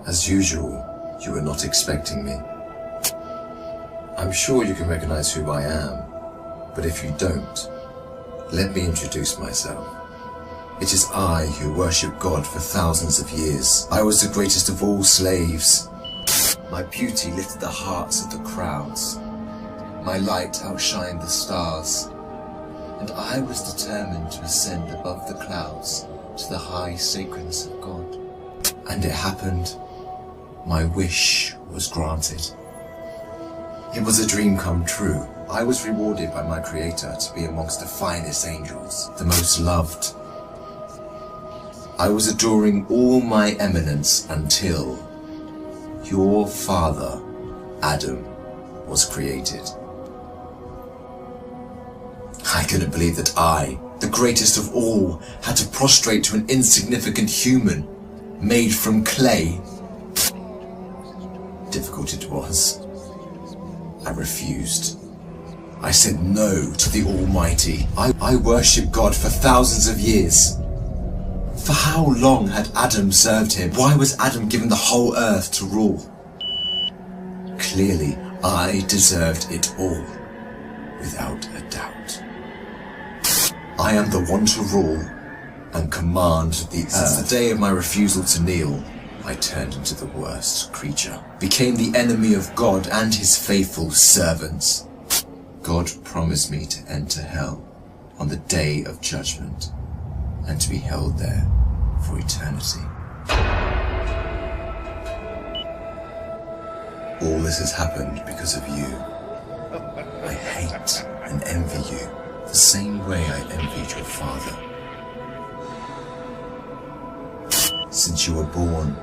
As usual, you were not expecting me. I'm sure you can recognize who I am, but if you don't, let me introduce myself. It is I who worship God for thousands of years. I was the greatest of all slaves. My beauty lifted the hearts of the crowds. My light outshined the stars. And I was determined to ascend above the clouds to the high sacredness of God. And it happened. My wish was granted. It was a dream come true. I was rewarded by my Creator to be amongst the finest angels, the most loved. I was adoring all my eminence until your father, Adam, was created. I couldn't believe that I, the greatest of all, had to prostrate to an insignificant human made from clay. Difficult it was. I refused. I said no to the Almighty. I worshipped God for thousands of years. For how long had Adam served him? Why was Adam given the whole earth to rule? Clearly, I deserved it all, without a doubt. I am the one to rule and command the earth. Since the day of my refusal to kneel, I turned into the worst creature, became the enemy of God and his faithful servants. God promised me to enter hell on the day of judgment and to be held there for eternity. All this has happened because of you. I hate and envy you the same way I envied your father. Since you were born,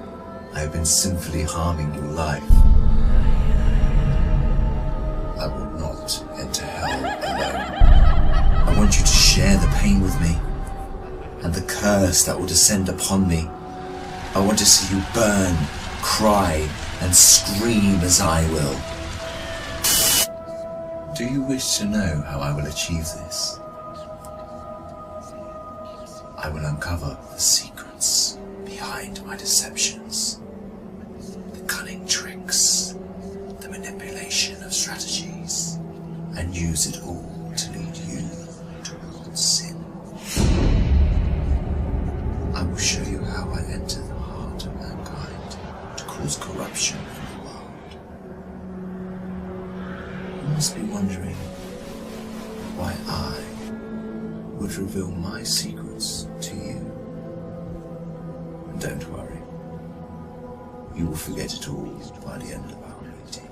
I have been sinfully harming your life. I will not enter hell alone. I want you to share the pain with me and the curse that will descend upon me. I want to see you burn, cry, and scream as I will. Do you wish to know how I will achieve this? I will uncover the secrets behind my deceptions, the cunning tricks, the manipulation of strategies, and use it all to lead you towards sin. I will show you how I enter the heart of mankind to cause corruption in the world. You must be wondering why I would reveal my secrets to you. And don't worry, you will forget it all by the end of our meeting.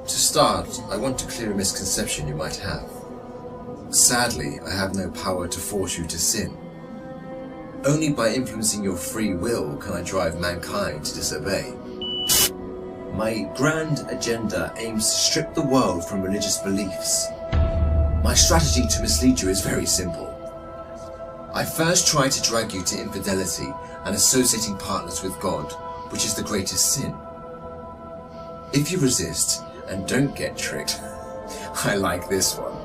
To start, I want to clear a misconception you might have. Sadly, I have no power to force you to sin. Only by influencing your free will can I drive mankind to disobey. My grand agenda aims to strip the world from religious beliefs. My strategy to mislead you is very simple. I first try to drag you to infidelity and associating partners with God, which is the greatest sin. If you resist and don't get tricked, I like this one.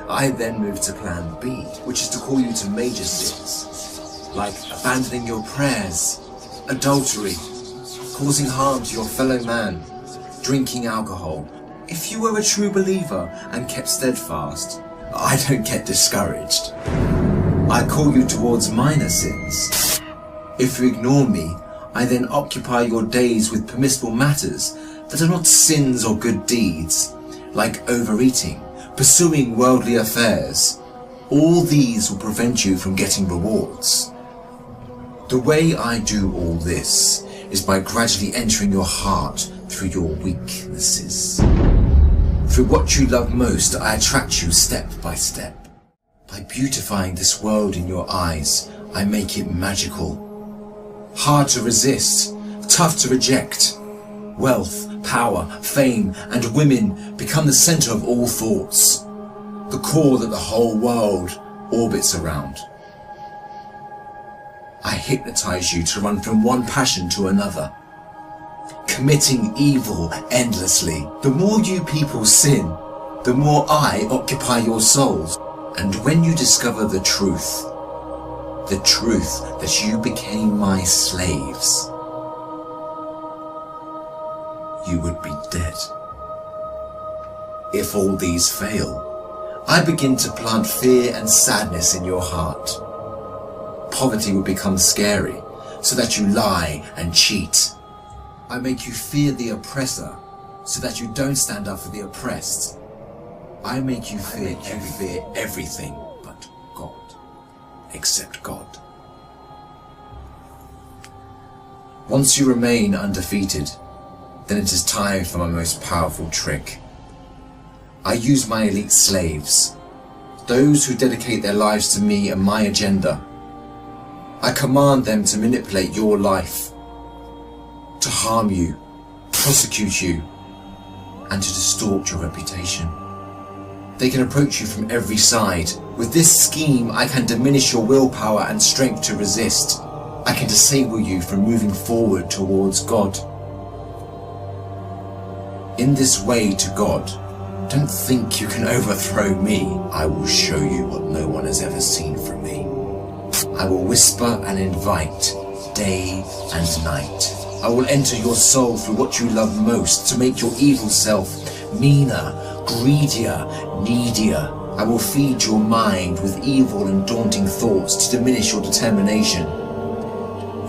I then move to plan B, which is to call you to major sins, like abandoning your prayers, adultery, causing harm to your fellow man, drinking alcohol. If you were a true believer and kept steadfast, I don't get discouraged. I call you towards minor sins. If you ignore me, I then occupy your days with permissible matters that are not sins or good deeds, like overeating, pursuing worldly affairs. All these will prevent you from getting rewards. The way I do all this is by gradually entering your heart through your weaknesses. Through what you love most, I attract you step by step. By beautifying this world in your eyes, I make it magical. Hard to resist, tough to reject. Wealth, power, fame, and women become the center of all thoughts, the core that the whole world orbits around. I hypnotize you to run from one passion to another, committing evil endlessly. The more you people sin, the more I occupy your souls. And when you discover the truth, the truth that you became my slaves, you would be dead. If all these fail, I begin to plant fear and sadness in your heart. Poverty would become scary, so that you lie and cheat. I make you fear the oppressor, so that you don't stand up for the oppressed. I make you fear everything but God, except God. Once you remain undefeated, then it is time for my most powerful trick. I use my elite slaves, those who dedicate their lives to me and my agenda. I command them to manipulate your life, to harm you, prosecute you, and to distort your reputation. They can approach you from every side. With this scheme, I can diminish your willpower and strength to resist. I can disable you from moving forward towards God. In this way to God, don't think you can overthrow me. I will show you what no one has ever seen from me. I will whisper and invite day and night. I will enter your soul through what you love most to make your evil self meaner, greedier, needier. I will feed your mind with evil and daunting thoughts to diminish your determination.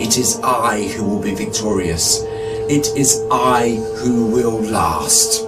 It is I who will be victorious. It is I who will last.